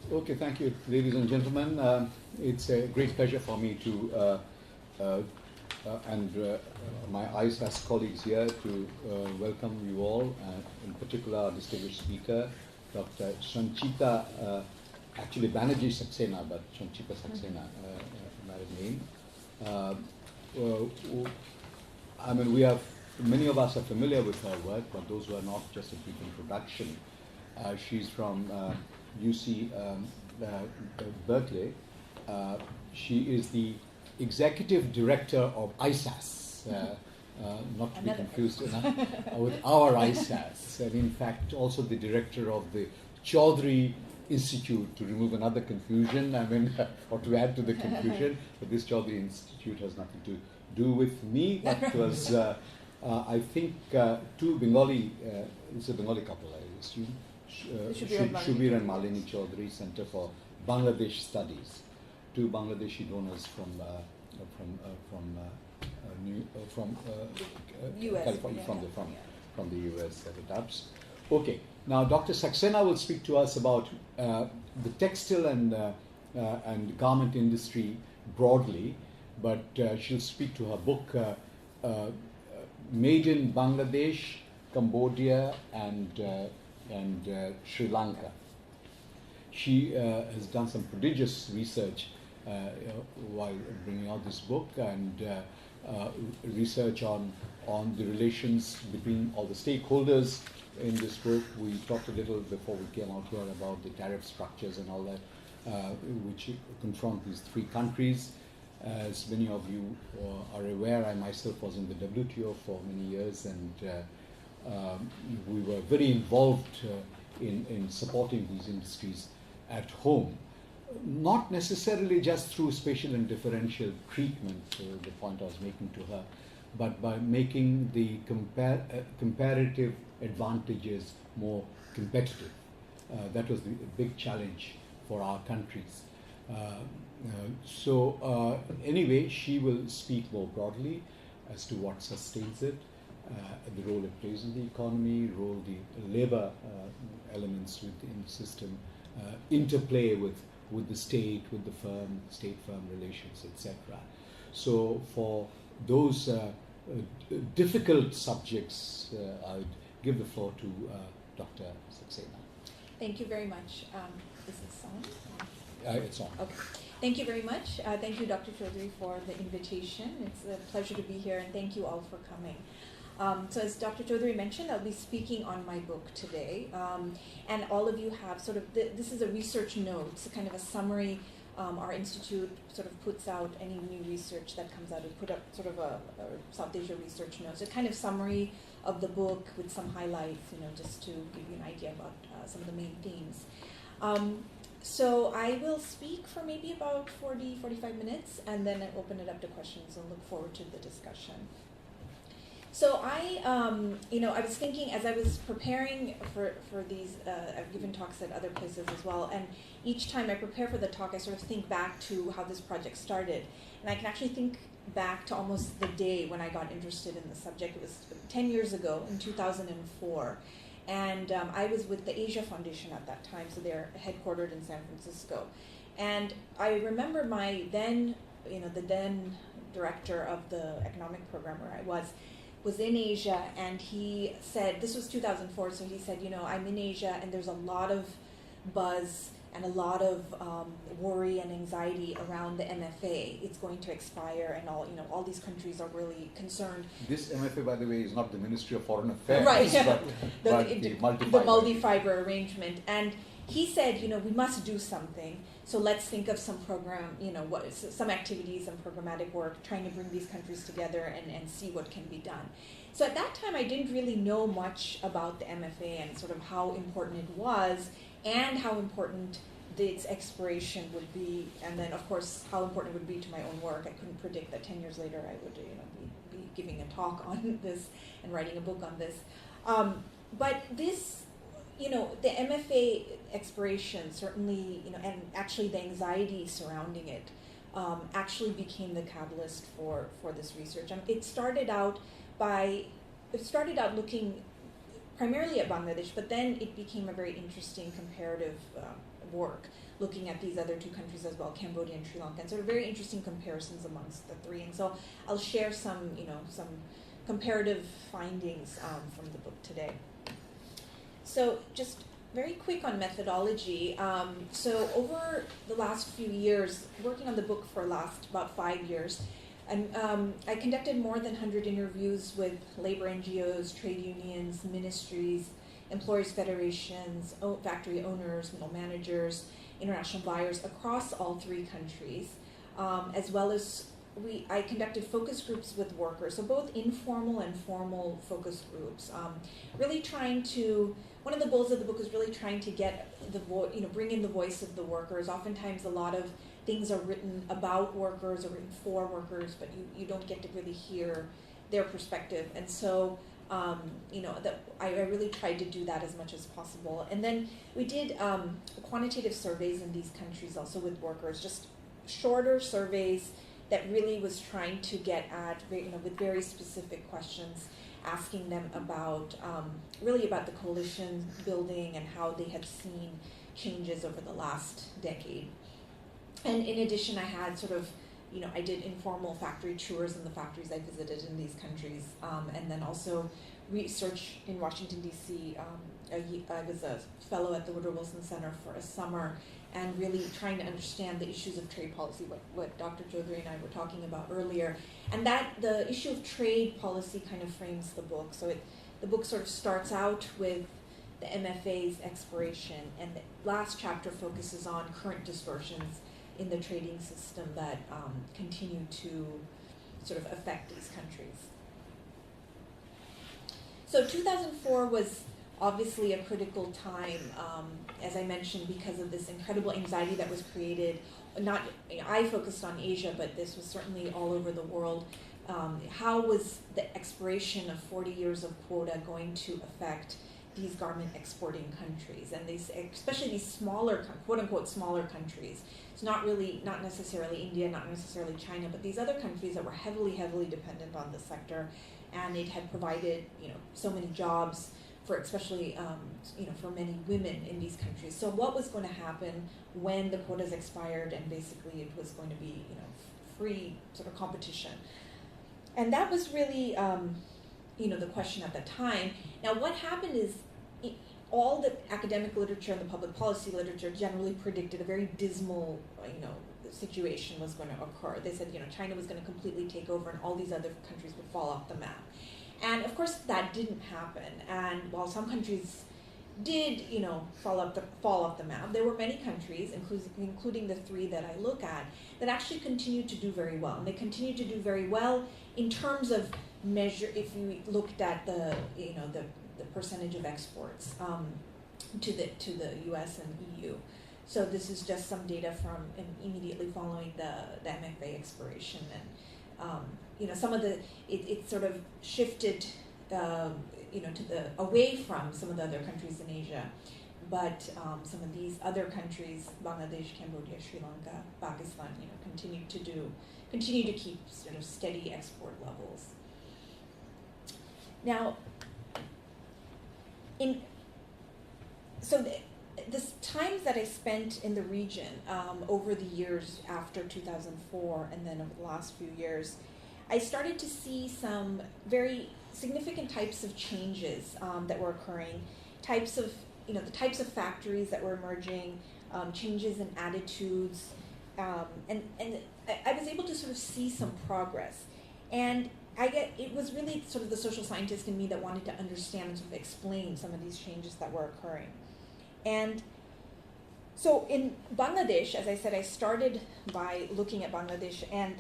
Okay, thank you, ladies and gentlemen. It's a great pleasure for me to, and my ISAS colleagues here to welcome you all, in particular our distinguished speaker, Dr. Sanchita, actually Banerjee Saxena, but Sanchita Saxena, married name. I mean, many of us are familiar with her work, but those who are not, just a brief introduction. She's from UC Berkeley. She is the executive director of ISAS, not to be confused with our ISAS, and in fact also the director of the Chaudhry Institute, to remove another confusion, I mean, or to add to the confusion, but this Chaudhry Institute has nothing to do with me. That was, I think, two Bengali, it's a Bengali couple, I assume. Shubir and Malini Chaudhary Center for Bangladesh Studies, two Bangladeshi donors from US, California, from the US set it up. Okay, now Dr. Saxena will speak to us about the textile and garment industry broadly, but she'll speak to her book Made in Bangladesh, Cambodia, and Sri Lanka. She has done some prodigious research while bringing out this book, and research on the relations between all the stakeholders in this group. We talked a little before we came out here about the tariff structures and all that, which confront these three countries. As many of you are aware, I myself was in the WTO for many years, and we were very involved in supporting these industries at home. Not necessarily just through spatial and differential treatment, the point I was making to her, but by making the comparative advantages more competitive. That was the big challenge for our countries. Anyway, she will speak more broadly as to what sustains it, the role it plays in the economy, the labor elements within the system, interplay with the state, with the firm, state-firm relations, etc. So for those difficult subjects, I would give the floor to Dr. Saxena. Thank you very much. Is this on? It's on. Okay. Thank you very much. Thank you, Dr. Chaudhary, for the invitation. It's a pleasure to be here, and thank you all for coming. So as Dr. Chaudhary mentioned, I'll be speaking on my book today. And all of you have sort of, this is a research note, it's a kind of a summary. Our institute sort of puts out any new research that comes out. We put up sort of a South Asia research note. So a kind of summary of the book with some highlights, just to give you an idea about some of the main themes. So I will speak for maybe about 45 minutes, and then I open it up to questions and look forward to the discussion. So I was thinking as I was preparing for these, I've given talks at other places as well, and each time I prepare for the talk, I sort of think back to how this project started. And I can actually think back to almost the day when I got interested in the subject. It was 10 years ago, in 2004. And I was with the Asia Foundation at that time, so they're headquartered in San Francisco. And I remember my the then director of the economic program where I was in Asia, and he said, this was 2004, so he said, I'm in Asia, and there's a lot of buzz and a lot of worry and anxiety around the MFA. It's going to expire, and all these countries are really concerned. This MFA, by the way, is not the Ministry of Foreign Affairs, right? but the multi-fiber arrangement. And he said, we must do something. So let's think of some program, some activities and programmatic work, trying to bring these countries together and see what can be done. So at that time, I didn't really know much about the MFA and sort of how important it was, and how important its expiration would be, and then, of course, how important it would be to my own work. I couldn't predict that 10 years later I would be giving a talk on this and writing a book on this. But this, the MFA expiration certainly, and actually the anxiety surrounding it actually became the catalyst for this research. It started out looking primarily at Bangladesh, but then it became a very interesting comparative work, looking at these other two countries as well, Cambodia and Sri Lanka, and sort of very interesting comparisons amongst the three. And so I'll share some comparative findings from the book today. So just very quick on methodology. So over the last few years, working on the book for about 5 years, and I conducted more than 100 interviews with labor NGOs, trade unions, ministries, employers federations, factory owners, middle managers, international buyers across all three countries, as well as I conducted focus groups with workers, so both informal and formal focus groups, really trying to, one of the goals of the book is really trying to get bring in the voice of the workers. Oftentimes a lot of things are written about workers or written for workers, but you don't get to really hear their perspective. And so, I really tried to do that as much as possible. And then we did quantitative surveys in these countries also with workers, just shorter surveys that really was trying to get at, with very specific questions, asking them about, really about the coalition building and how they had seen changes over the last decade. And in addition, I had I did informal factory tours in the factories I visited in these countries, and then also research in Washington, D.C. I was a fellow at the Woodrow Wilson Center for a summer, and really trying to understand the issues of trade policy, what Dr. Chaudhary and I were talking about earlier. And that the issue of trade policy kind of frames the book. So the book sort of starts out with the MFA's expiration, and the last chapter focuses on current distortions in the trading system that continue to sort of affect these countries. So 2004 was obviously a critical time, as I mentioned, because of this incredible anxiety that was created. I focused on Asia, but this was certainly all over the world. How was the expiration of 40 years of quota going to affect these garment exporting countries, and especially these smaller, quote unquote, smaller countries? It's not necessarily India, not necessarily China, but these other countries that were heavily dependent on the sector, and it had provided, so many jobs for especially, for many women in these countries. So what was going to happen when the quotas expired and basically it was going to be, free sort of competition? And that was really, the question at the time. Now what happened is, all the academic literature and the public policy literature generally predicted a very dismal, situation was going to occur. They said, China was going to completely take over and all these other countries would fall off the map. And of course that didn't happen. And while some countries did, fall off the map, there were many countries, including the three that I look at, that actually continued to do very well. And they continued to do very well in terms of measure, if you looked at the percentage of exports to the U.S. and EU. So this is just some data from immediately following the MFA expiration, and some of it sort of shifted away from some of the other countries in Asia, but some of these other countries, Bangladesh, Cambodia, Sri Lanka, Pakistan, continue to keep sort of steady export levels. Now, the times that I spent in the region over the years after 2004 and then over the last few years, I started to see some very significant types of changes that were occurring, the types of factories that were emerging, changes in attitudes, and I was able to sort of see some progress. And it was really sort of the social scientist in me that wanted to understand and sort of explain some of these changes that were occurring. And so in Bangladesh, as I said, I started by looking at Bangladesh, and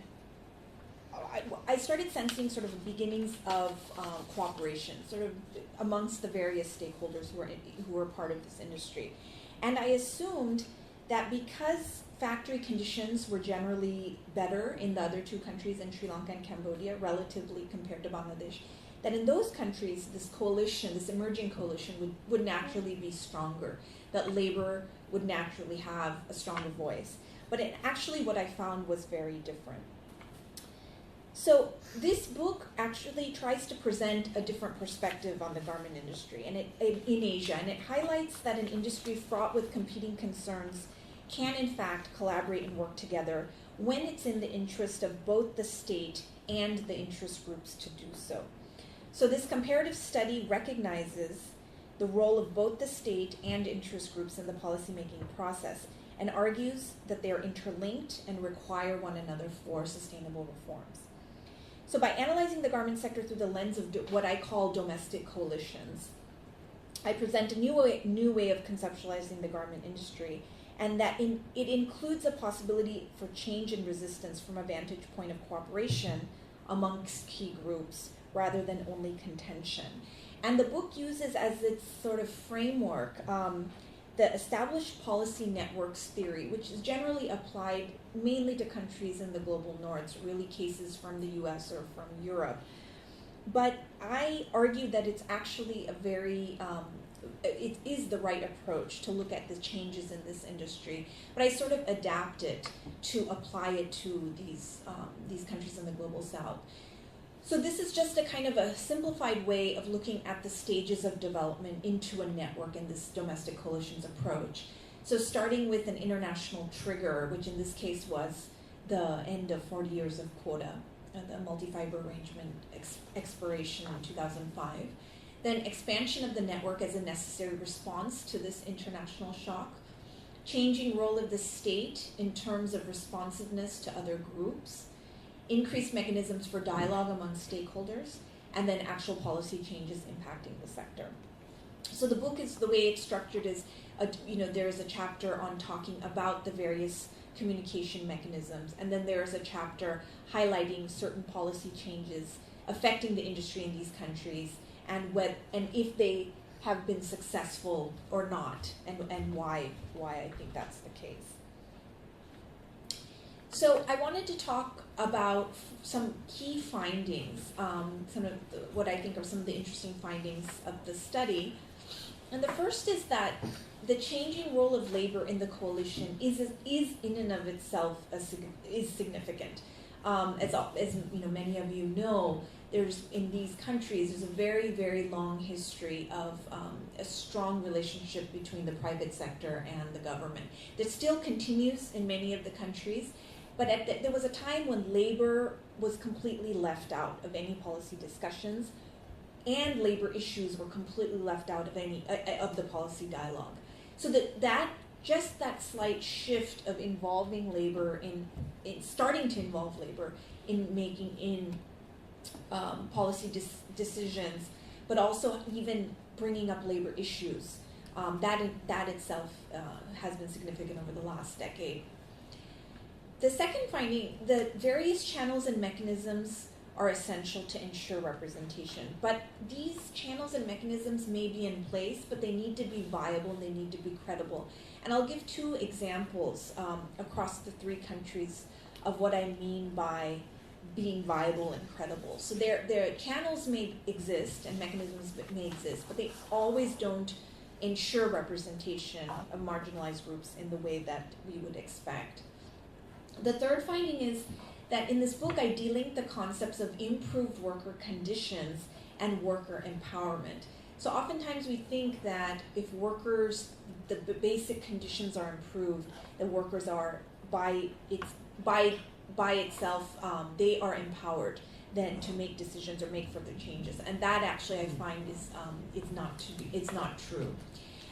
I started sensing sort of beginnings of cooperation, sort of amongst the various stakeholders who were part of this industry. And I assumed that because factory conditions were generally better in the other two countries, in Sri Lanka and Cambodia, relatively compared to Bangladesh, that in those countries, this coalition, this emerging coalition would naturally be stronger, that labor would naturally have a stronger voice. But actually what I found was very different. So this book actually tries to present a different perspective on the garment industry and in Asia, and it highlights that an industry fraught with competing concerns can in fact collaborate and work together when it's in the interest of both the state and the interest groups to do so. So this comparative study recognizes the role of both the state and interest groups in the policymaking process and argues that they are interlinked and require one another for sustainable reforms. So by analyzing the garment sector through the lens of what I call domestic coalitions, I present a new way of conceptualizing the garment industry, and that it includes a possibility for change and resistance from a vantage point of cooperation amongst key groups rather than only contention. And the book uses as its sort of framework the established policy networks theory, which is generally applied mainly to countries in the global north, really cases from the US or from Europe. But I argue that it's actually a very, it is the right approach to look at the changes in this industry, but I sort of adapt it to apply it to these countries in the global south. So this is just a kind of a simplified way of looking at the stages of development into a network in this domestic coalitions approach. So starting with an international trigger, which in this case was the end of 40 years of quota, the multi-fiber arrangement expiration in 2005. Then expansion of the network as a necessary response to this international shock. Changing role of the state in terms of responsiveness to other groups. Increased mechanisms for dialogue among stakeholders, and then actual policy changes impacting the sector. So the book is, the way it's structured is, there is a chapter on talking about the various communication mechanisms, and then there is a chapter highlighting certain policy changes affecting the industry in these countries, and if they have been successful or not, and why I think that's the case. So I wanted to talk about some key findings, what I think are some of the interesting findings of the study. And the first is that the changing role of labor in the coalition is in and of itself is significant. As many of you know, in these countries there's a very, very long history of a strong relationship between the private sector and the government. That still continues in many of the countries. But there was a time when labor was completely left out of any policy discussions, and labor issues were completely left out of any of the policy dialogue. So that slight shift of involving labor in starting to involve labor in making policy decisions, but also even bringing up labor issues, that itself has been significant over the last decade. The second finding, the various channels and mechanisms are essential to ensure representation. But these channels and mechanisms may be in place, but they need to be viable and they need to be credible. And I'll give two examples across the three countries of what I mean by being viable and credible. So their channels may exist and mechanisms may exist, but they always don't ensure representation of marginalized groups in the way that we would expect. The third finding is that in this book, I delink the concepts of improved worker conditions and worker empowerment. So oftentimes we think that if workers, the basic conditions are improved, the workers are by itself, they are empowered then to make decisions or make further changes. And that actually I find is it's not true.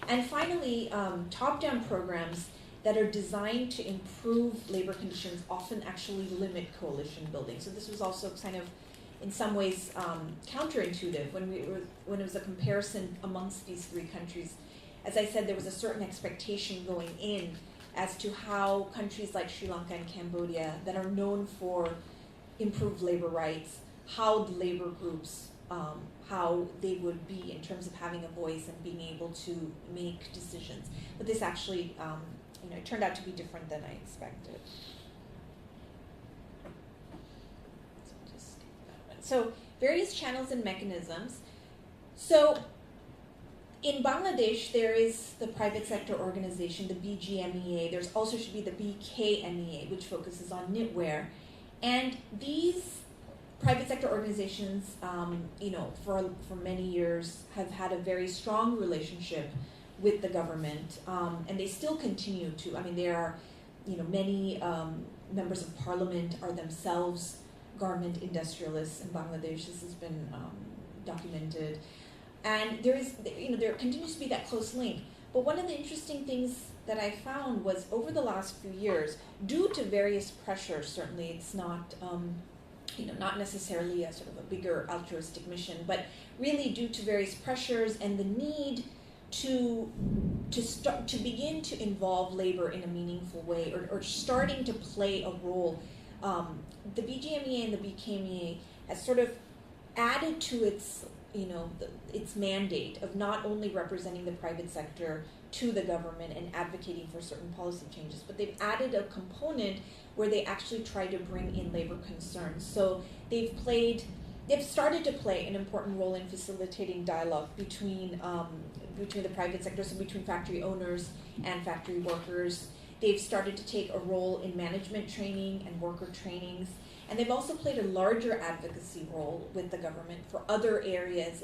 And finally, top-down programs that are designed to improve labor conditions often actually limit coalition building. So this was also kind of, in some ways, counterintuitive when it was a comparison amongst these three countries. As I said, there was a certain expectation going in as to how countries like Sri Lanka and Cambodia that are known for improved labor rights, how the labor groups, how they would be in terms of having a voice and being able to make decisions. But this actually, it turned out to be different than I expected. So various channels and mechanisms. So in Bangladesh, there is the private sector organization, the BGMEA. There's also should be the BKMEA, which focuses on knitwear. And these private sector organizations, for many years have had a very strong relationship with the government, and they still continue to. I mean, there are, many members of parliament are themselves garment industrialists in Bangladesh. This has been documented, and there continues to be that close link. But one of the interesting things that I found was over the last few years, due to various pressures, certainly it's not, not necessarily a sort of a bigger altruistic mission, but really due to various pressures and the need to begin to involve labor in a meaningful way, or starting to play a role. The BGMEA and the BKMEA has sort of added to its its mandate of not only representing the private sector to the government and advocating for certain policy changes, but they've added a component where they actually try to bring in labor concerns. So they've started to play an important role in facilitating dialogue between the private sector, so between factory owners and factory workers. They've started to take a role in management training and worker trainings. And they've also played a larger advocacy role with the government for other areas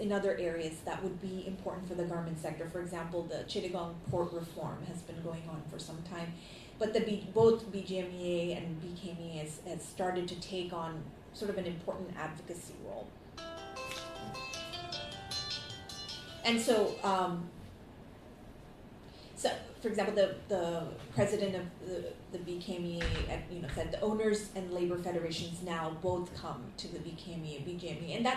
that would be important for the garment sector. For example, the Chittagong port reform has been going on for some time. But both BGMEA and BKMEA has started to take on sort of an important advocacy role. And so, for example, the president of the BKMEA said the owners and labor federations now both come to the BKMEA, BGMEA, and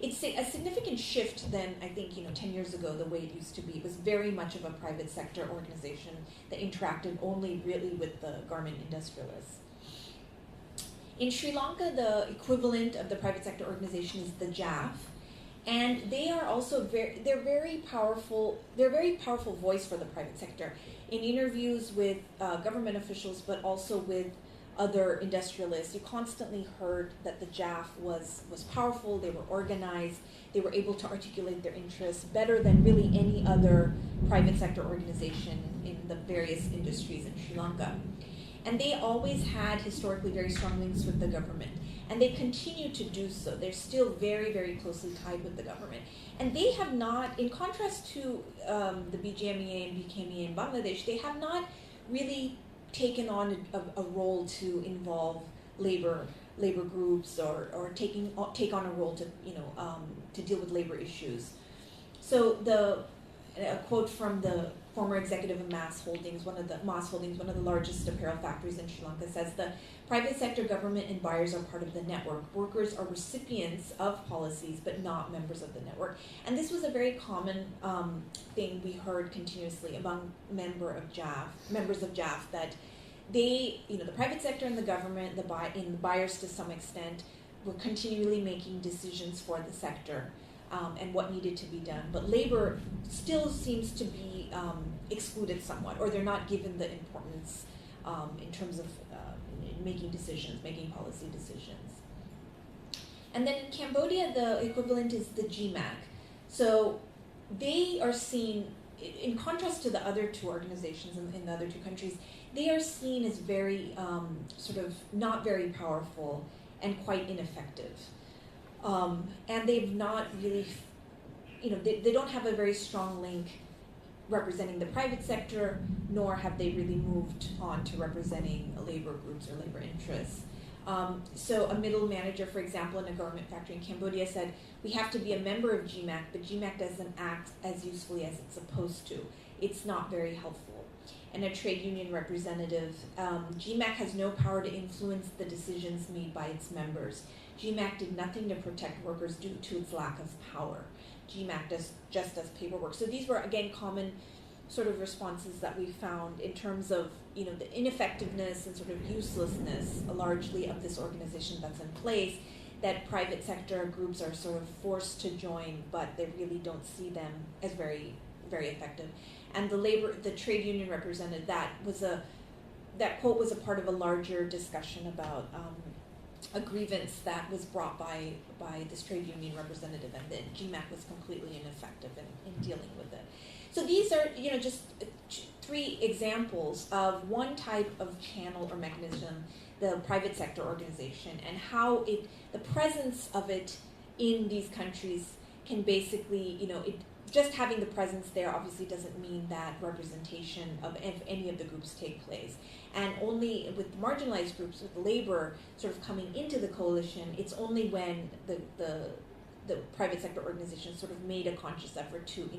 it's a significant shift than I think 10 years ago the way it used to be. It was very much of a private sector organization that interacted only really with the garment industrialists. In Sri Lanka, the equivalent of the private sector organization is the JAF. And they are also they're a very powerful voice for the private sector. In interviews with government officials, but also with other industrialists, you constantly heard that the JAF was powerful, they were organized, they were able to articulate their interests better than really any other private sector organization in the various industries in Sri Lanka. And they always had historically very strong links with the government. And they continue to do so. They're still very, very closely tied with the government. And they have not, in contrast to the BGMEA and BKMEA in Bangladesh, they have not really taken on a role to involve labor groups or take on a role to deal with labor issues. So a quote from the former executive of Mass Holdings, one of the largest apparel factories in Sri Lanka, says the private sector, government, and buyers are part of the network. Workers are recipients of policies, but not members of the network. And this was a very common thing we heard continuously among members of JAF, that they, the private sector and the government, the buyers to some extent, were continually making decisions for the sector. And what needed to be done. But labor still seems to be excluded somewhat, or they're not given the importance in terms of making policy decisions. And then in Cambodia, the equivalent is the GMAC. So they are seen, in contrast to the other two organizations in the other two countries, they are seen as very sort of not very powerful and quite ineffective. And they've not really, they don't have a very strong link representing the private sector, nor have they really moved on to representing labor groups or labor interests. So a middle manager, for example, in a garment factory in Cambodia said, we have to be a member of GMAC, but GMAC doesn't act as usefully as it's supposed to. It's not very helpful. And a trade union representative, GMAC has no power to influence the decisions made by its members. GMAC did nothing to protect workers due to its lack of power. GMAC just does paperwork. So these were, again, common sort of responses that we found in terms of, the ineffectiveness and sort of uselessness, largely, of this organization that's in place, that private sector groups are sort of forced to join, but they really don't see them as very, very effective. And the trade union represented that quote was a part of a larger discussion about a grievance that was brought by this trade union representative, and the GMAC was completely ineffective in dealing with it. So these are, just 3 examples of one type of channel or mechanism, the private sector organization, and how the presence of it in these countries can basically, just having the presence there obviously doesn't mean that representation of any of the groups take place. And only with marginalized groups, with labor sort of coming into the coalition, it's only when the private sector organizations sort of made a conscious effort to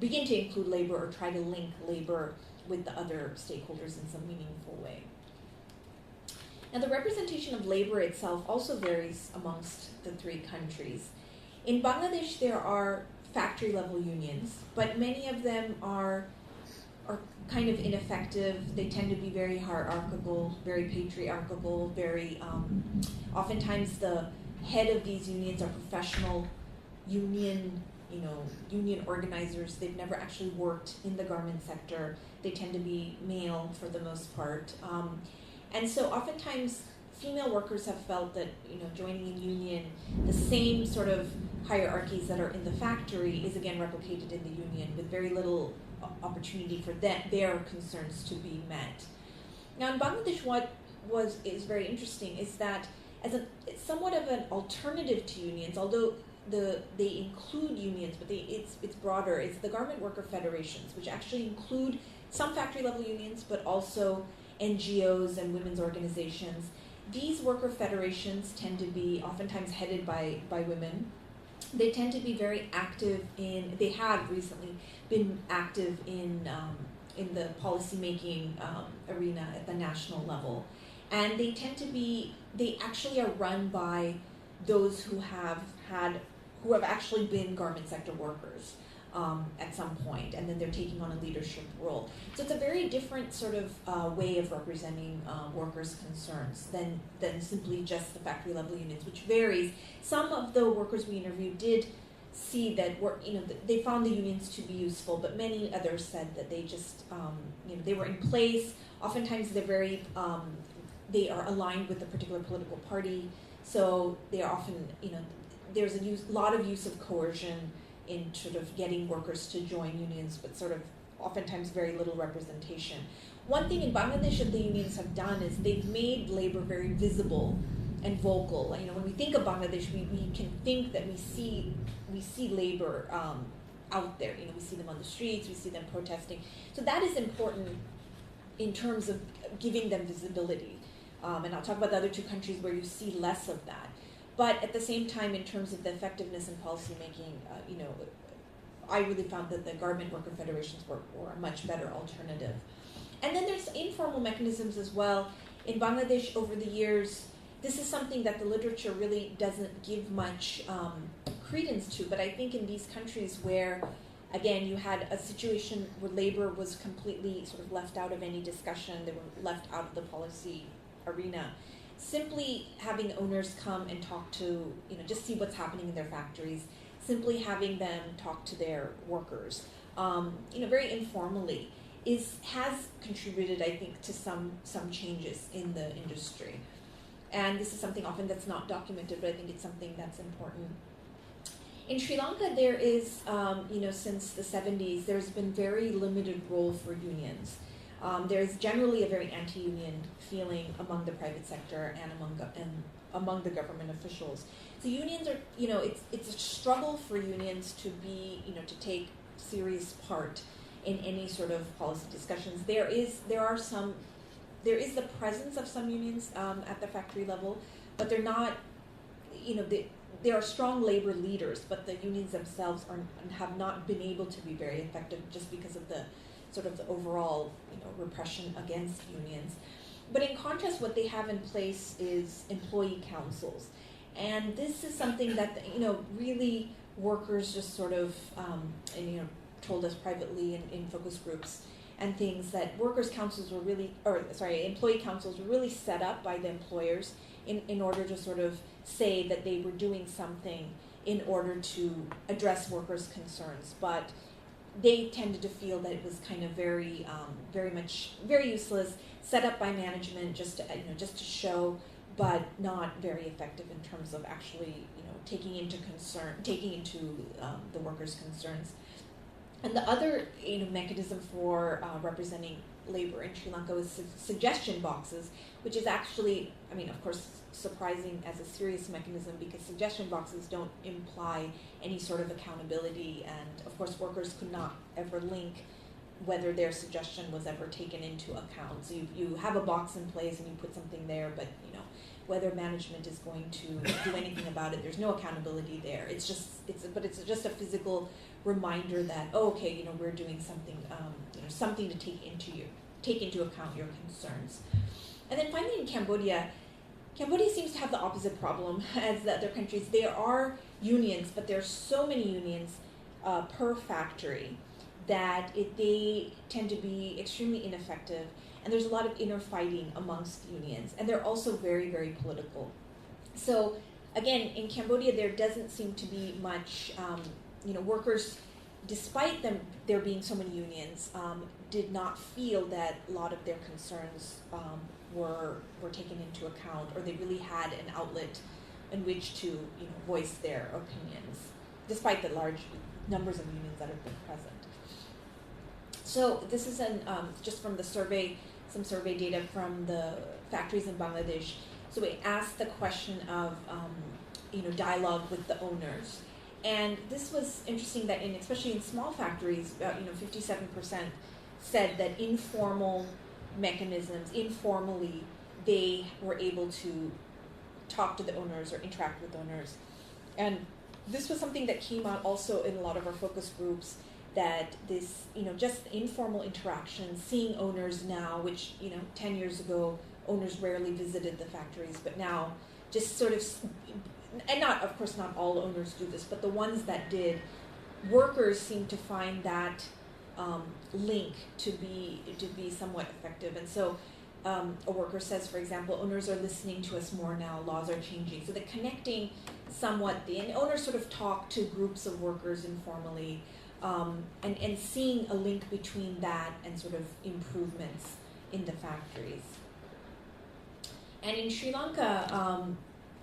begin to include labor or try to link labor with the other stakeholders in some meaningful way. Now, the representation of labor itself also varies amongst the 3 countries. In Bangladesh, there are factory-level unions, but many of them are kind of ineffective. They tend to be very hierarchical, very patriarchal, very oftentimes the head of these unions are professional union organizers. They've never actually worked in the garment sector. They tend to be male for the most part. And so oftentimes female workers have felt that, joining a union, the same sort of hierarchies that are in the factory is again replicated in the union with very little opportunity for their concerns to be met. Now in Bangladesh, what is very interesting is that it's somewhat of an alternative to unions, although they include unions, but it's broader. It's the garment worker federations, which actually include some factory level unions, but also NGOs and women's organizations. These worker federations tend to be oftentimes headed by women. They tend to be very active they have recently been active in the policymaking arena at the national level. And they actually are run by those who have actually been garment sector workers at some point, and then they're taking on a leadership role. So it's a very different sort of way of representing workers' concerns than simply just the factory level unions, which varies. Some of the workers we interviewed did see that they found the unions to be useful, but many others said that they just they were in place. Oftentimes they are aligned with a particular political party, so they are often there's a lot of use of coercion in sort of getting workers to join unions, but sort of oftentimes very little representation. One thing in Bangladesh that the unions have done is they've made labor very visible and vocal. When we think of Bangladesh, we can think that we see labor out there. We see them on the streets, we see them protesting. So that is important in terms of giving them visibility. And I'll talk about the other 2 countries where you see less of that. But at the same time, in terms of the effectiveness in policymaking, I really found that the garment worker federations were a much better alternative. And then there's informal mechanisms as well. In Bangladesh, over the years, this is something that the literature really doesn't give much credence to. But I think in these countries where, again, you had a situation where labor was completely sort of left out of any discussion, they were left out of the policy arena, simply having owners come and talk to, just see what's happening in their factories, simply having them talk to their workers, very informally, has contributed, I think, to some changes in the industry. And this is something often that's not documented, but I think it's something that's important. In Sri Lanka, there is, since the 70s, there's been very limited role for unions. There's generally a very anti-union feeling among the private sector and among the government officials. So unions are, it's a struggle for unions to be, to take serious part in any sort of policy discussions. There is the presence of some unions at the factory level, but they're not, there are strong labor leaders, but the unions themselves have not been able to be very effective just because of the sort of the overall, repression against unions. But in contrast, what they have in place is employee councils. And this is something that, really workers just sort of, told us privately in focus groups and things, that employee councils were really set up by the employers in order to sort of say that they were doing something in order to address workers' concerns. But they tended to feel that it was kind of very useless, set up by management just to show but not very effective in terms of actually, taking into the workers' concerns. And the other, mechanism for representing labor in Sri Lanka was suggestion boxes, which is actually, of course, surprising as a serious mechanism because suggestion boxes don't imply any sort of accountability, and of course, workers could not ever link whether their suggestion was ever taken into account. So you have a box in place and you put something there, but whether management is going to do anything about it, there's no accountability there. It's just a physical reminder that okay, we're doing something, something to take into account your concerns. And then finally, in Cambodia seems to have the opposite problem as the other countries. There are unions, but there are so many unions per factory that they tend to be extremely ineffective, and there's a lot of inner fighting amongst unions, and they're also very, very political. So again, in Cambodia, there doesn't seem to be much, workers, despite there being so many unions, did not feel that a lot of their concerns were taken into account, or they really had an outlet in which to voice their opinions, despite the large numbers of unions that have been present. So this is just from the survey, some survey data from the factories in Bangladesh. So we asked the question of dialogue with the owners, and this was interesting that especially in small factories, 57% said that informal mechanisms, informally, they were able to talk to the owners or interact with owners. And this was something that came out also in a lot of our focus groups, that this, just informal interaction, seeing owners now, which, 10 years ago, owners rarely visited the factories, but now just sort of, and of course not all owners do this, but the ones that did, workers seem to find that link to be somewhat effective. And so a worker says, for example, owners are listening to us more now, laws are changing. So they're connecting somewhat, and owners sort of talk to groups of workers informally, and seeing a link between that and sort of improvements in the factories. And in Sri Lanka,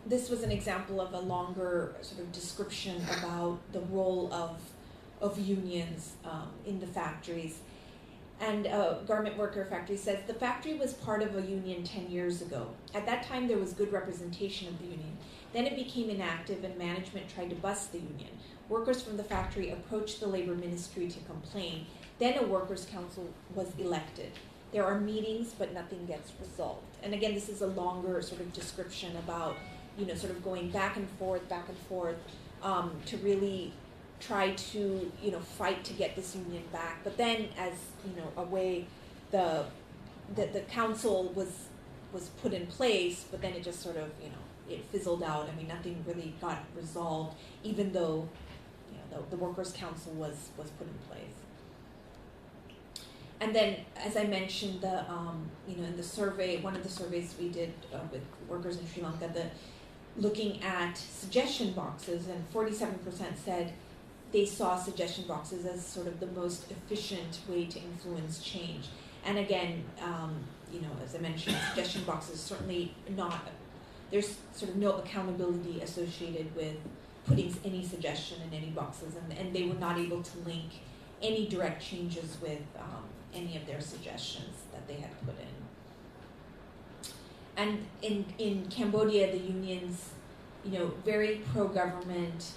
this was an example of a longer sort of description about the role of unions in the factories. And a garment worker factory says, the factory was part of a union 10 years ago. At that time, there was good representation of the union. Then it became inactive and management tried to bust the union. Workers from the factory approached the labor ministry to complain. Then a workers' council was elected. There are meetings, but nothing gets resolved. And again, this is a longer sort of description about, sort of going back and forth, to really try to, fight to get this union back. But then, as a way, the council was put in place, but then it just sort of, it fizzled out. Nothing really got resolved, even though the workers' council was put in place. And then, as I mentioned, in the survey, one of the surveys we did with workers in Sri Lanka, looking at suggestion boxes, and 47% said they saw suggestion boxes as sort of the most efficient way to influence change. And again, as I mentioned, suggestion boxes certainly not, there's sort of no accountability associated with putting any suggestion in any boxes, and they were not able to link any direct changes with any of their suggestions that they had put in. And in Cambodia, the unions, very pro-government,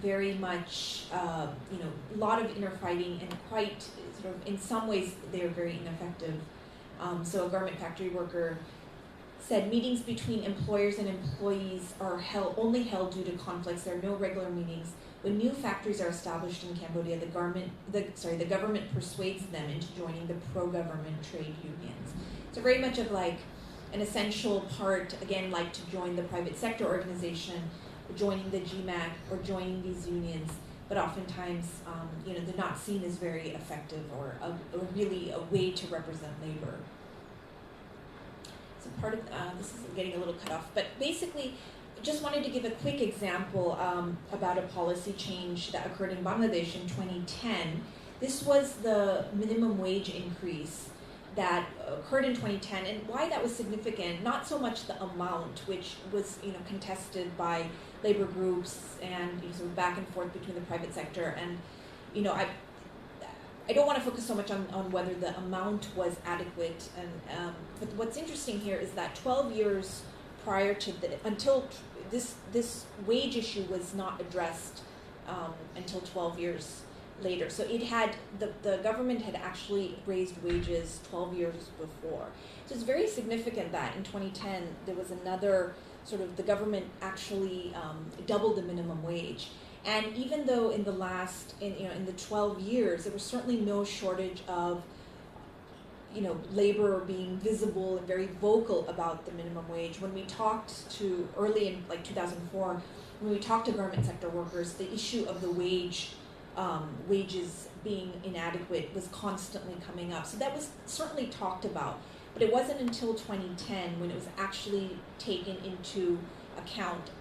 very much, a lot of inner fighting, and quite sort of, in some ways, they're very ineffective. So a garment factory worker said meetings between employers and employees are only held due to conflicts. There are no regular meetings. When new factories are established in Cambodia, the government persuades them into joining the pro-government trade unions. So very much of like an essential part, again, like to join the private sector organization, or joining the GMAC, or joining these unions, but oftentimes, they're not seen as very effective or really a way to represent labor. So part of this is getting a little cut off, but basically, just wanted to give a quick example about a policy change that occurred in Bangladesh in 2010. This was the minimum wage increase that occurred in 2010, and why that was significant. Not so much the amount, which was contested by labor groups and sort of back and forth between the private sector, and I don't want to focus so much on whether the amount was adequate, and but what's interesting here is that 12 years prior to until this wage issue was not addressed until 12 years later. So the government had actually raised wages 12 years before. So it's very significant that in 2010 there was another sort of, the government actually doubled the minimum wage. And even though in the last, in the 12 years, there was certainly no shortage of labor being visible and very vocal about the minimum wage. When we talked to, early in like 2004, when we talked to government sector workers, the issue of the wages being inadequate was constantly coming up. So that was certainly talked about, but it wasn't until 2010 when it was actually taken into account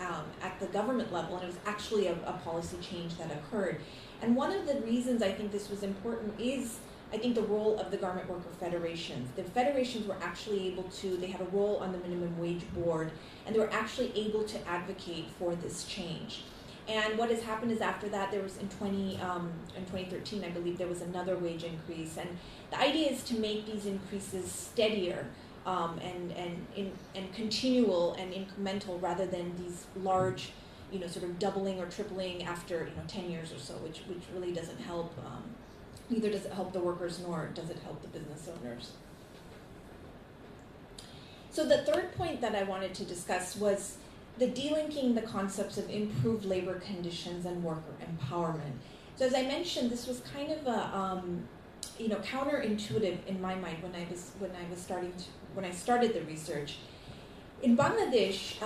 at the government level, and it was actually a policy change that occurred. And one of the reasons I think this was important is, I think, the role of the garment worker federations. The federations were actually able to, they had a role on the minimum wage board, and they were actually able to advocate for this change. And what has happened is, after that, there was in 2013, I believe, there was another wage increase. And the idea is to make these increases steadier and continual and incremental, rather than these large, sort of doubling or tripling after 10 years or so, which really doesn't help. Neither does it help the workers, nor does it help the business owners. So the third point that I wanted to discuss was the delinking the concepts of improved labor conditions and worker empowerment. So as I mentioned, this was kind of a counterintuitive in my mind when I started the research. In Bangladesh,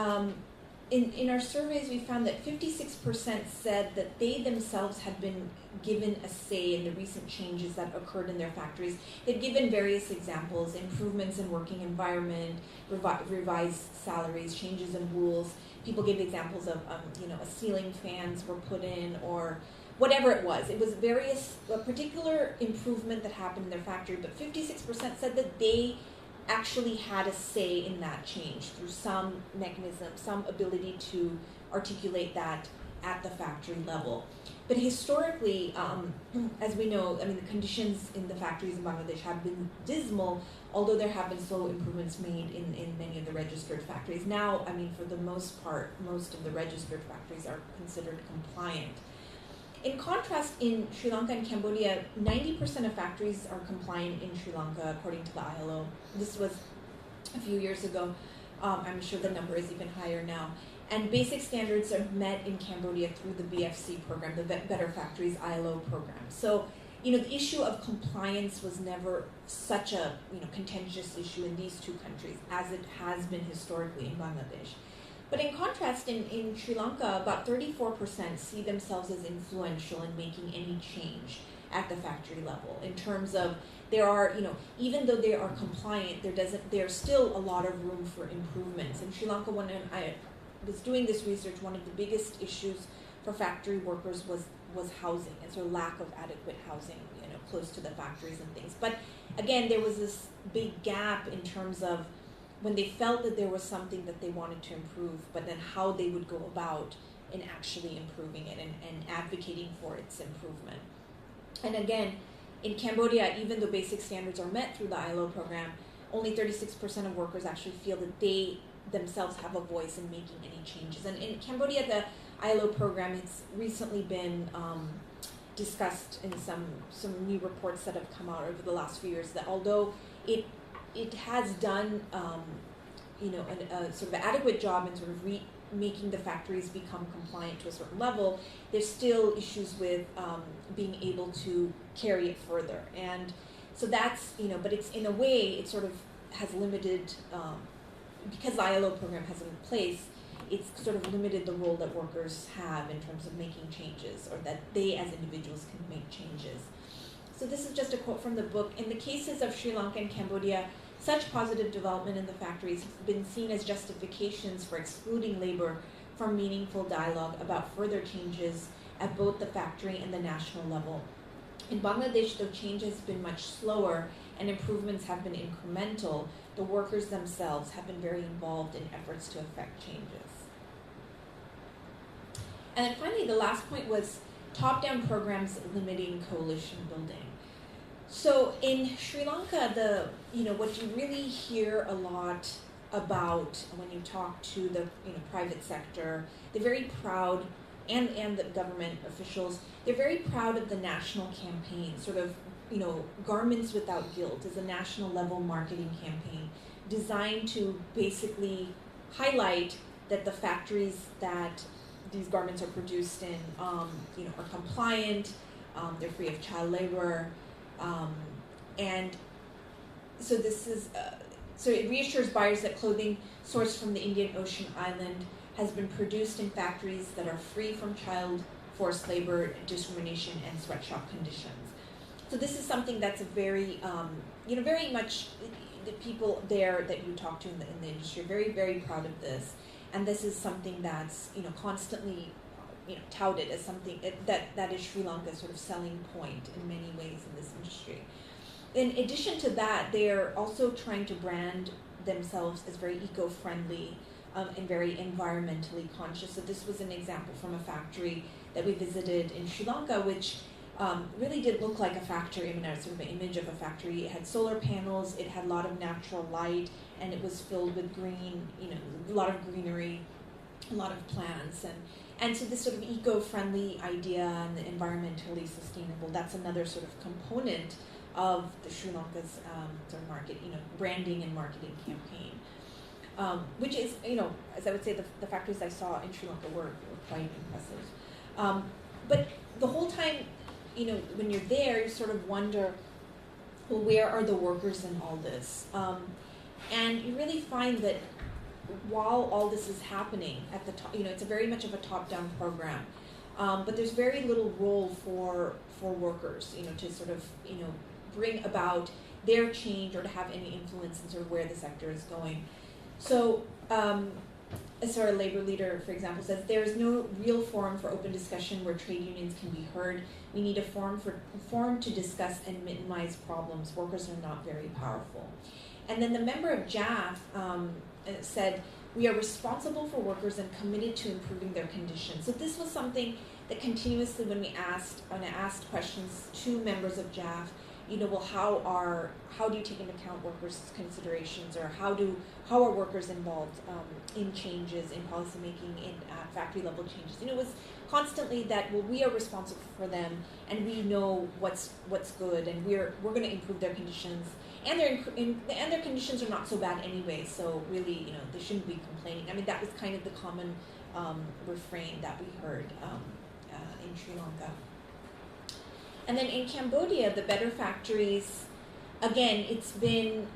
in our surveys, we found that 56% said that they themselves had been given a say in the recent changes that occurred in their factories. They'd given various examples: improvements in working environment, revised salaries, changes in rules. People gave examples of, a ceiling fans were put in, or whatever it was. It was a particular improvement that happened in their factory, but 56% said that they actually had a say in that change through some mechanism, some ability to articulate that at the factory level. But historically, as we know, the conditions in the factories in Bangladesh have been dismal, although there have been slow improvements made in many of the registered factories. Now, for the most part, most of the registered factories are considered compliant. In contrast, in Sri Lanka and Cambodia, 90% of factories are compliant in Sri Lanka, according to the ILO. This was a few years ago. I'm sure the number is even higher now. And basic standards are met in Cambodia through the BFC program, the Better Factories ILO program. So, the issue of compliance was never such a contentious issue in these two countries as it has been historically in Bangladesh. But in contrast, in Sri Lanka, about 34% see themselves as influential in making any change at the factory level, in terms of there are, even though they are compliant, there's still a lot of room for improvements. In Sri Lanka, when I was doing this research, one of the biggest issues for factory workers was housing, and so lack of adequate housing, close to the factories and things. But again, there was this big gap in terms of when they felt that there was something that they wanted to improve, but then how they would go about in actually improving it and advocating for its improvement. And again, in Cambodia, even though basic standards are met through the ILO program, only 36% of workers actually feel that they themselves have a voice in making any changes. And in Cambodia, the ILO program has recently been discussed in some new reports that have come out over the last few years, that although it has done a sort of adequate job in sort of making the factories become compliant to a certain level, there's still issues with being able to carry it further. And so that's, but it's, in a way, it sort of has limited, because the ILO program has in place, it's sort of limited the role that workers have in terms of making changes, or that they as individuals can make changes. So this is just a quote from the book. In the cases of Sri Lanka and Cambodia, such positive development in the factories have been seen as justifications for excluding labor from meaningful dialogue about further changes at both the factory and the national level. In Bangladesh, though change has been much slower, and improvements have been incremental, the workers themselves have been very involved in efforts to affect changes. And then finally, the last point was top-down programs limiting coalition building. So in Sri Lanka, what you really hear a lot about when you talk to the private sector, they're very proud, and the government officials, they're very proud of the national campaign, sort of, Garments Without Guilt is a national level marketing campaign designed to basically highlight that the factories that these garments are produced in, are compliant, they're free of child labor, and so this is, so it reassures buyers that clothing sourced from the Indian Ocean island has been produced in factories that are free from child forced labor, discrimination, and sweatshop conditions. So this is something that's a very, very much the people there that you talk to in the industry are very, very proud of this. And this is something that's, constantly, touted as something that is Sri Lanka's sort of selling point in many ways in this industry. In addition to that, they're also trying to brand themselves as very eco-friendly and very environmentally conscious. So this was an example from a factory that we visited in Sri Lanka, which really did look like a factory, sort of an image of a factory. It had solar panels, it had a lot of natural light, and it was filled with green, a lot of greenery, a lot of plants. And so this sort of eco-friendly idea and the environmentally sustainable, that's another sort of component of the Sri Lanka's sort of market, branding and marketing campaign. Which is, as I would say, the factories I saw in Sri Lanka were quite impressive. But the whole time, when you're there, you sort of wonder, well, where are the workers in all this? And you really find that while all this is happening at the top, it's a very much of a top-down program, but there's very little role for workers, to sort of, bring about their change or to have any influence in sort of where the sector is going. So, a sort of labor leader, for example, says, there is no real forum for open discussion where trade unions can be heard. We need a forum to discuss and minimize problems. Workers are not very powerful. And then the member of JAF said, we are responsible for workers and committed to improving their conditions. So this was something that continuously, when I asked questions to members of JAF, well, how do you take into account workers' considerations, or how are workers involved in changes, in policymaking, in factory level changes? It was constantly that, well, we are responsible for them, and we know what's good, and we're going to improve their conditions, and their conditions are not so bad anyway. So really, they shouldn't be complaining. That was kind of the common refrain that we heard in Sri Lanka. And then in Cambodia, the Better Factories, again, it's been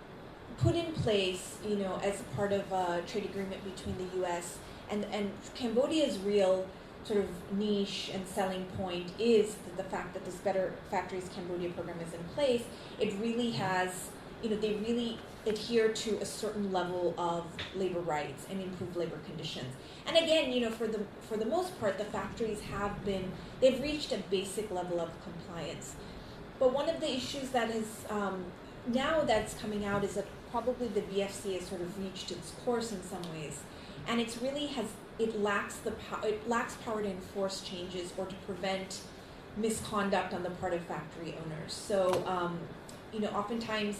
put in place, as a part of a trade agreement between the U.S. and Cambodia's real sort of niche and selling point is the fact that this Better Factories Cambodia program is in place. It really has, they really adhere to a certain level of labor rights and improved labor conditions. And again, for the most part, the factories they've reached a basic level of compliance. But one of the issues that is now that's coming out is that probably the BFC has sort of reached its course in some ways, and it lacks power to enforce changes or to prevent misconduct on the part of factory owners. So, oftentimes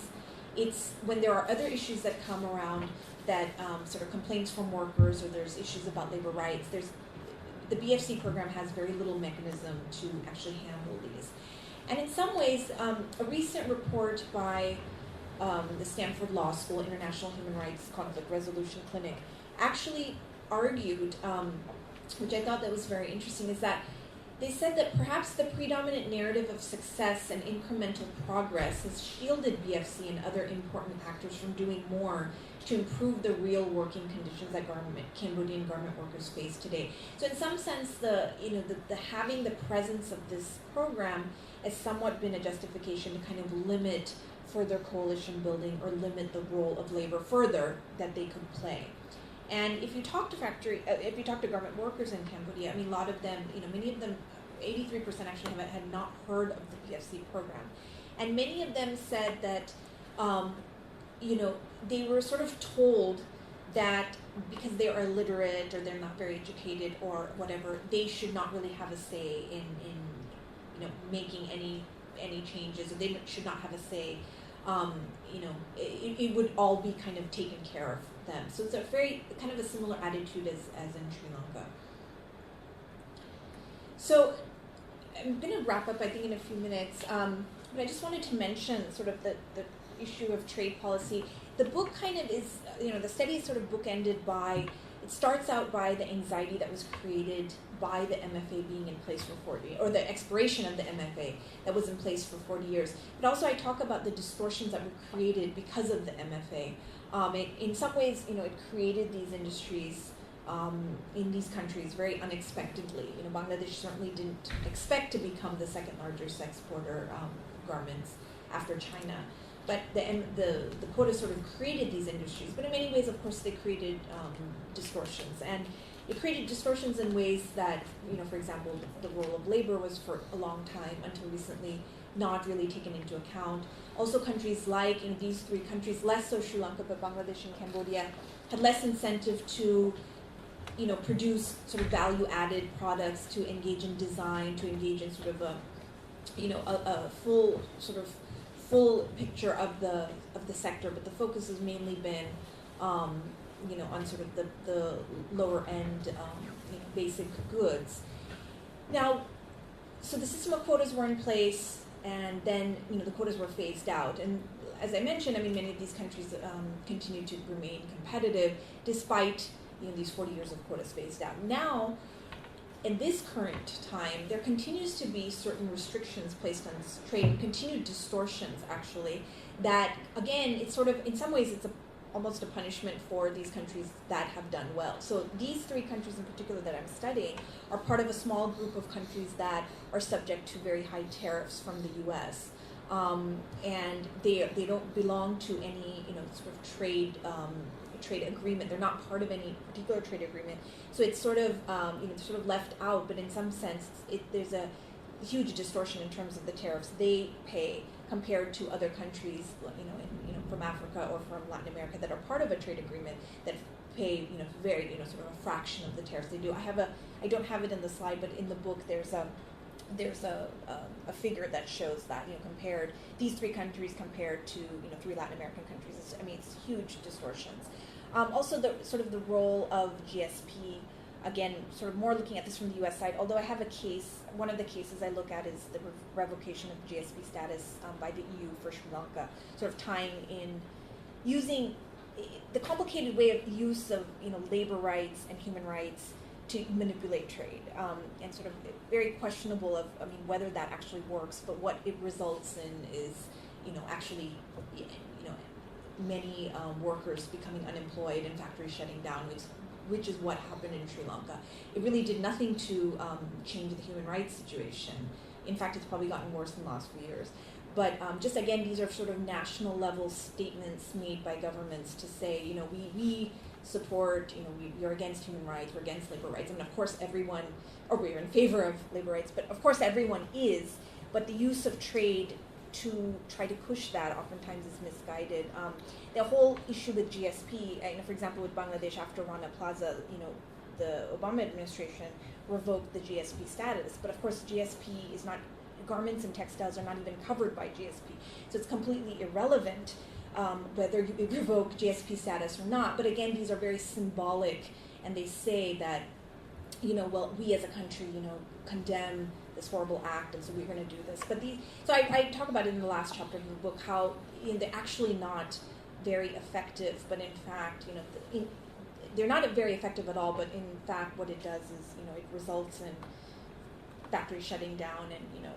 it's when there are other issues that come around that sort of complaints from workers, or there's issues about labor rights, the BFC program has very little mechanism to actually handle these. And in some ways, a recent report by the Stanford Law School International Human Rights Conflict Resolution Clinic actually argued, which I thought that was very interesting, is that they said that perhaps the predominant narrative of success and incremental progress has shielded BFC and other important actors from doing more to improve the real working conditions that Cambodian garment workers face today. So in some sense, the having the presence of this program has somewhat been a justification to kind of limit further coalition building or limit the role of labor further that they could play. And if you talk to garment workers in Cambodia, a lot of them, many of them, 83% actually had not heard of the BFC program. And many of them said that you know, they were sort of told that because they are illiterate or they're not very educated or whatever, they should not really have a say in you know, making any changes, or they should not have a say. You know, it would all be kind of taken care of them. So it's a very kind of a similar attitude as in Sri Lanka. So I'm going to wrap up, I think, in a few minutes. But I just wanted to mention sort of the issue of trade policy. The book kind of is, you know, the study is sort of bookended by, it starts out by the anxiety that was created by the MFA being in place for 40, or the expiration of the MFA that was in place for 40 years. But also I talk about the distortions that were created because of the MFA. In some ways, you know, it created these industries in these countries very unexpectedly. You know, Bangladesh certainly didn't expect to become the second largest exporter garments after China. But the quotas sort of created these industries. But in many ways, of course, they created distortions. And it created distortions in ways that, you know, for example, the role of labor was for a long time, until recently, not really taken into account. Also, countries like, in these three countries, less so Sri Lanka, but Bangladesh and Cambodia, had less incentive to, you know, produce sort of value-added products, to engage in design, to engage in sort of a, you know, a full picture of the sector. But the focus has mainly been, you know, on sort of the lower end, you know, basic goods. Now, so the system of quotas were in place, and then, you know, the quotas were phased out. And as I mentioned, I mean, many of these countries continue to remain competitive despite, you know, these 40 years of quotas phased out. Now, in this current time, there continues to be certain restrictions placed on trade, continued distortions, actually, that, again, it's sort of, in some ways, it's almost a punishment for these countries that have done well. So these three countries in particular that I'm studying are part of a small group of countries that are subject to very high tariffs from the U.S. And they don't belong to any, you know, sort of trade agreement. They're not part of any particular trade agreement. So it's sort of, you know, sort of left out, but in some sense, there's a huge distortion in terms of the tariffs they pay compared to other countries, you know, from Africa or from Latin America that are part of a trade agreement that pay, you know, very, you know, sort of a fraction of the tariffs they do. I don't have it in the slide, but in the book there's a figure that shows that, you know, compared these three countries compared to, you know, three Latin American countries. It's huge distortions. Also, the sort of the role of GSP, again, sort of more looking at this from the U.S. side, although I have a case, one of the cases I look at is the revocation of GSP status by the EU for Sri Lanka, sort of tying in, using the complicated way of use of, you know, labor rights and human rights to manipulate trade, and sort of very questionable of, I mean, whether that actually works, but what it results in is, you know, actually, you know, many workers becoming unemployed and factories shutting down, which is what happened in Sri Lanka. It really did nothing to change the human rights situation. In fact, it's probably gotten worse in the last few years. But just again, these are sort of national level statements made by governments to say, you know, we support, you know, we're against human rights, we're against labor rights. I mean, of course, everyone, or we're in favor of labor rights, but of course everyone is. But the use of trade to try to push that oftentimes is misguided. The whole issue with GSP, you know, for example, with Bangladesh after Rana Plaza, you know, the Obama administration revoked the GSP status. But of course, GSP is not, garments and textiles are not even covered by GSP. So it's completely irrelevant whether you revoke GSP status or not. But again, these are very symbolic, and they say that, you know, well, we as a country, you know, condemn this horrible act, and so we're going to do this. But so I talk about it in the last chapter of the book, how, you know, they're actually not very effective, but in fact, you know, they're not very effective at all, but in fact what it does is, you know, it results in factories shutting down, and, you know,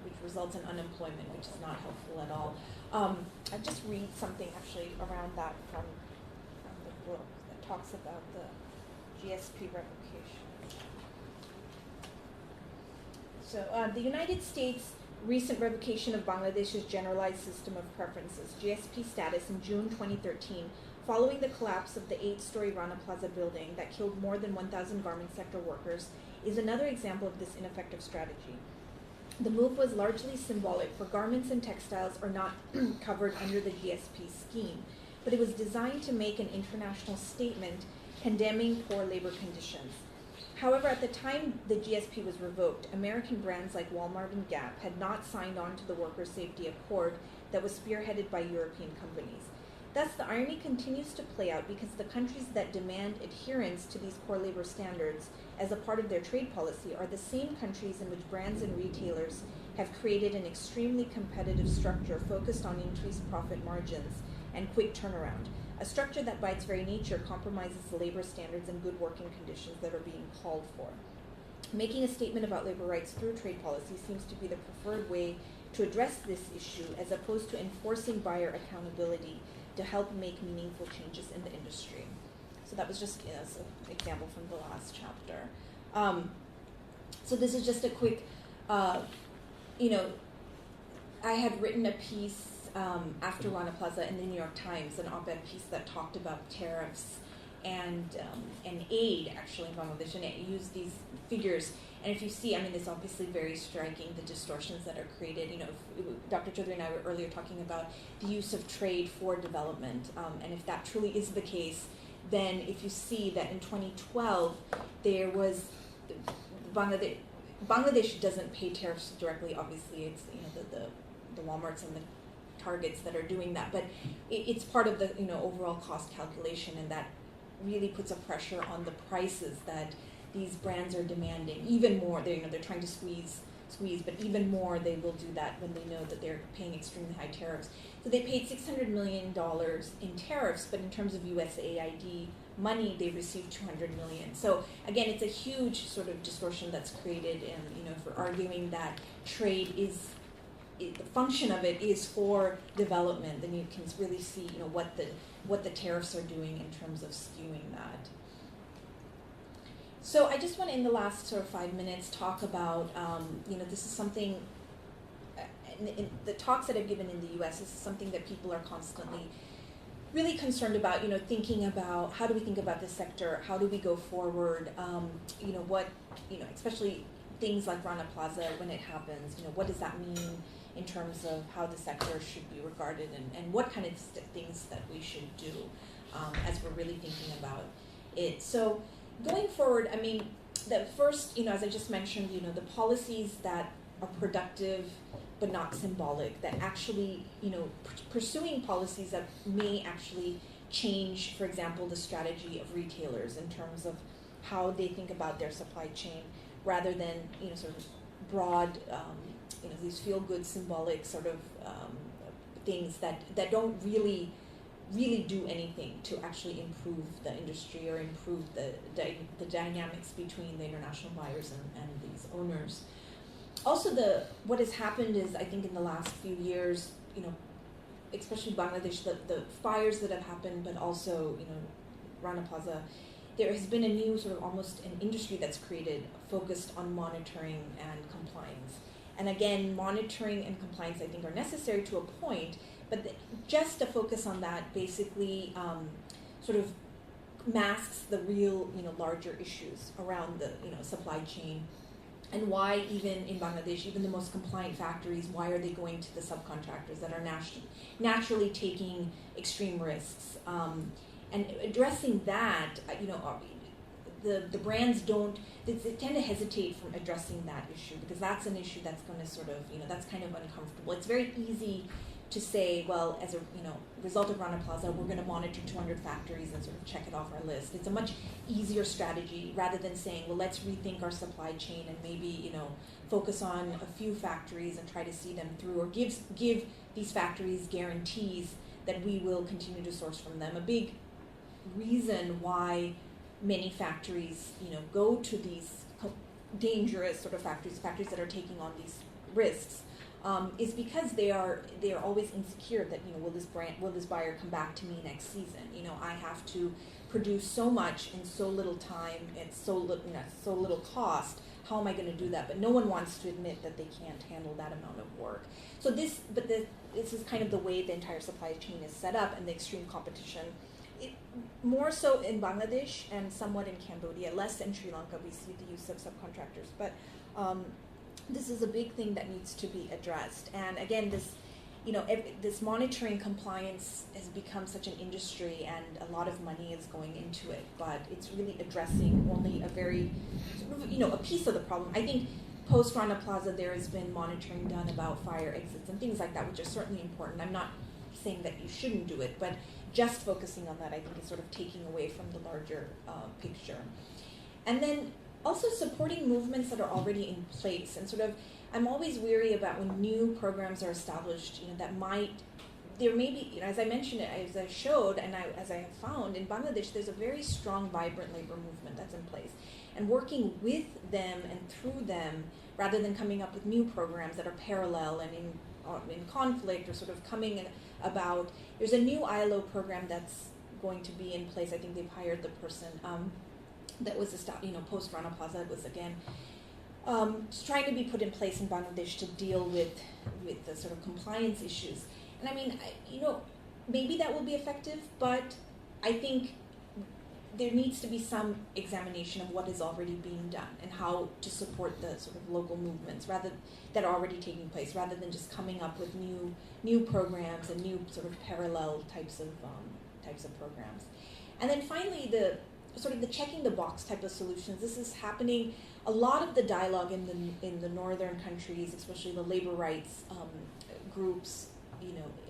which results in unemployment, which is not helpful at all. I'll just read something actually around that from the book that talks about the GSP revocation. So the United States' recent revocation of Bangladesh's generalized system of preferences, GSP status, in June 2013, following the collapse of the 8-story Rana Plaza building that killed more than 1,000 garment sector workers, is another example of this ineffective strategy. The move was largely symbolic, for garments and textiles are not covered under the GSP scheme, but it was designed to make an international statement condemning poor labor conditions. However, at the time the GSP was revoked, American brands like Walmart and Gap had not signed on to the Worker Safety Accord that was spearheaded by European companies. Thus, the irony continues to play out because the countries that demand adherence to these core labor standards as a part of their trade policy are the same countries in which brands and retailers have created an extremely competitive structure focused on increased profit margins and quick turnaround, a structure that by its very nature compromises the labor standards and good working conditions that are being called for. Making a statement about labor rights through trade policy seems to be the preferred way to address this issue, as opposed to enforcing buyer accountability to help make meaningful changes in the industry. So that was just an example from the last chapter. So this is just a quick, I had written a piece after Rana Plaza in the New York Times, an op-ed piece that talked about tariffs and aid actually in Bangladesh, and it used these figures. And if you see, it's obviously very striking, the distortions that are created. Dr. Chaudhary and I were earlier talking about the use of trade for development, and if that truly is the case, then if you see that in 2012 there was Bangladesh doesn't pay tariffs directly. Obviously, it's the Walmarts and the Targets that are doing that, but it's part of the overall cost calculation, and that really puts a pressure on the prices that these brands are demanding. Even more, they're trying to squeeze, but even more they will do that when they know that they're paying extremely high tariffs. So they paid $600 million in tariffs, but in terms of USAID money, they received $200 million. So again, it's a huge sort of distortion that's created, and if we're arguing that trade is the function of it is for development, then you can really see what the tariffs are doing in terms of skewing that. So I just want to, in the last sort of 5 minutes, talk about, this is something, in the talks that I've given in the U.S., this is something that people are constantly really concerned about, thinking about how do we think about this sector, how do we go forward, especially things like Rana Plaza when it happens, what does that mean in terms of how the sector should be regarded, and what kind of things that we should do as we're really thinking about it. So going forward, the first, as I just mentioned, the policies that are productive but not symbolic, that actually, pursuing policies that may actually change, for example, the strategy of retailers in terms of how they think about their supply chain, rather than, sort of broad, these feel-good symbolic sort of things that don't really do anything to actually improve the industry or improve the dynamics between the international buyers and these owners. Also, what has happened is, I think in the last few years, especially Bangladesh, the fires that have happened, but also, Rana Plaza, there has been a new sort of almost an industry that's created focused on monitoring and compliance. And again, monitoring and compliance, I think, are necessary to a point, but just to focus on that basically sort of masks the real, larger issues around the, supply chain, and why even in Bangladesh, even the most compliant factories, why are they going to the subcontractors that are naturally taking extreme risks? And addressing that, the brands they tend to hesitate from addressing that issue, because that's an issue that's going to sort of, that's kind of uncomfortable. It's very easy to say, well, as a result of Rana Plaza, we're going to monitor 200 factories and sort of check it off our list. It's a much easier strategy rather than saying, well, let's rethink our supply chain and maybe, focus on a few factories and try to see them through, or give these factories guarantees that we will continue to source from them. A big reason why many factories, go to these dangerous sort of factories that are taking on these risks, is because they are always insecure that, will this buyer come back to me next season? I have to produce so much in so little time and so little cost. How am I going to do that? But no one wants to admit that they can't handle that amount of work. So this is kind of the way the entire supply chain is set up, and the extreme competition. More so in Bangladesh and somewhat in Cambodia, less in Sri Lanka. We see the use of subcontractors, but this is a big thing that needs to be addressed. And again, this monitoring compliance has become such an industry, and a lot of money is going into it, but it's really addressing only a very, a piece of the problem. I think post Rana Plaza, there has been monitoring done about fire exits and things like that, which are certainly important. I'm not saying that you shouldn't do it, but just focusing on that, I think, is sort of taking away from the larger picture. And then also supporting movements that are already in place, and sort of, I'm always weary about when new programs are established, there may be, as I mentioned, as I showed, and as I have found, in Bangladesh, there's a very strong, vibrant labor movement that's in place. And working with them and through them, rather than coming up with new programs that are parallel and in conflict or sort of coming about, there's a new ILO program that's going to be in place. I think they've hired the person that was post Rana Plaza. It was again trying to be put in place in Bangladesh to deal with the sort of compliance issues. And I mean, maybe that will be effective, but I think there needs to be some examination of what is already being done and how to support the sort of local movements that are already taking place, rather than just coming up with new programs and new sort of parallel types of programs. And then finally, the checking the box type of solutions. This is happening. A lot of the dialogue in the northern countries, especially the labor rights groups,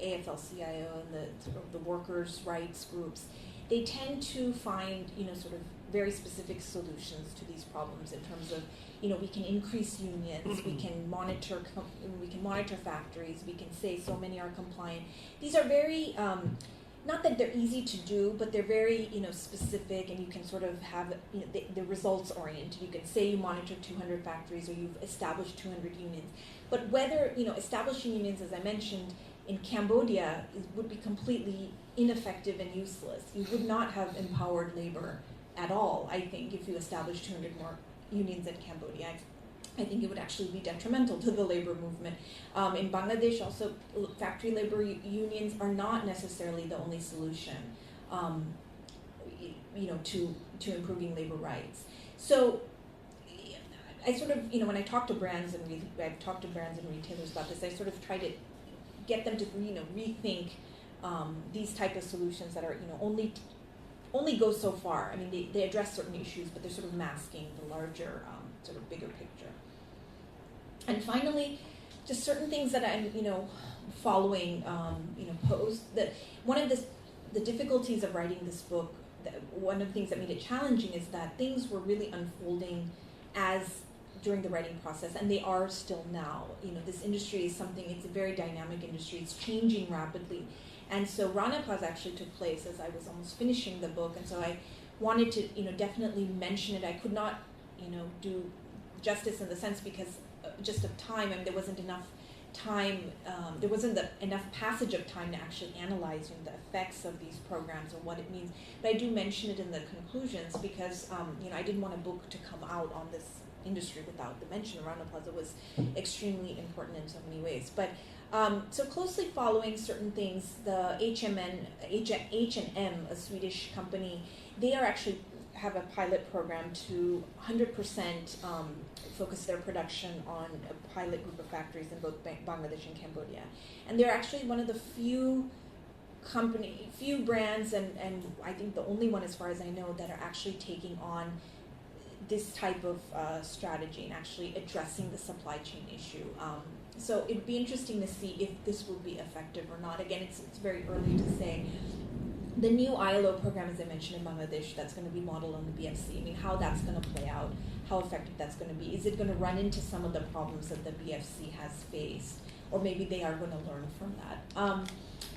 AFL-CIO and the workers' rights groups, they tend to find sort of very specific solutions to these problems in terms of we can increase unions, we can monitor factories, we can say so many are compliant. These are very not that they're easy to do, but they're very specific, and you can sort of have the results oriented. You can say you monitor 200 factories or you've established 200 unions, but whether establishing unions, as I mentioned, in Cambodia would be completely ineffective and useless. You would not have empowered labor at all, I think, if you established 200 more unions in Cambodia. I think it would actually be detrimental to the labor movement. In Bangladesh, also, factory labor unions are not necessarily the only solution, to improving labor rights. So, I sort of, when I talk to brands and retailers about this, I sort of try to get them to, rethink these type of solutions that are, only go so far. I mean, they address certain issues, but they're sort of masking the larger, sort of bigger picture. And finally, just certain things that I'm, following, post. That one of the difficulties of writing this book, one of the things that made it challenging is that things were really unfolding during the writing process, and they are still now. This industry is it's a very dynamic industry. It's changing rapidly. And so Rana Plaza actually took place as I was almost finishing the book, and so I wanted to, definitely mention it. I could not, do justice in the sense because just of time, and there wasn't enough time, there wasn't enough passage of time to actually analyze the effects of these programs or what it means. But I do mention it in the conclusions because, I didn't want a book to come out on this industry without the mention. Rana Plaza was extremely important in so many ways. But so closely following certain things, the H&M, a Swedish company, they have a pilot program to 100% focus their production on a pilot group of factories in both Bangladesh and Cambodia. And they're actually one of the few brands, and I think the only one as far as I know, that are actually taking on this type of strategy and actually addressing the supply chain issue. So it'd be interesting to see if this will be effective or not. Again, it's very early to say. The new ILO program, as I mentioned, in Bangladesh, that's going to be modeled on the BFC. I mean, how that's going to play out, how effective that's going to be. Is it going to run into some of the problems that the BFC has faced? Or maybe they are going to learn from that.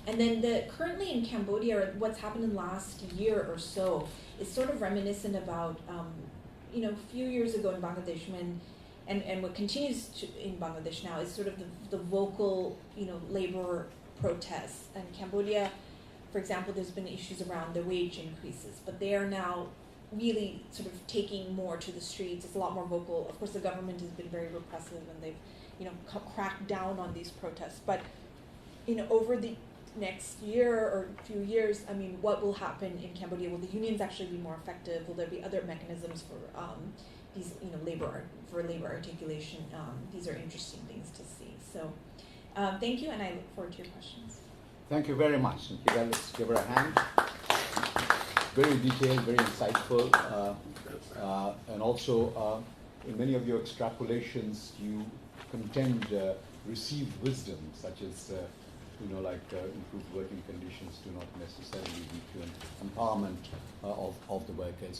And then currently in Cambodia, what's happened in the last year or so is sort of reminiscent about, a few years ago in Bangladesh and what continues in Bangladesh now is sort of the vocal, labor protests. And Cambodia, for example, there's been issues around the wage increases, but they are now really sort of taking more to the streets. It's a lot more vocal. Of course, the government has been very repressive, and they've, cracked down on these protests. But, over the next year or few years, I mean, what will happen in Cambodia? Will the unions actually be more effective? Will there be other mechanisms for, these, for labor articulation, these are interesting things to see. So thank you, and I look forward to your questions. Thank you very much. Nikita, let's give her a hand. Very detailed, very insightful, and also in many of your extrapolations, you contend received wisdom, such as improved working conditions do not necessarily lead to an empowerment of the workers.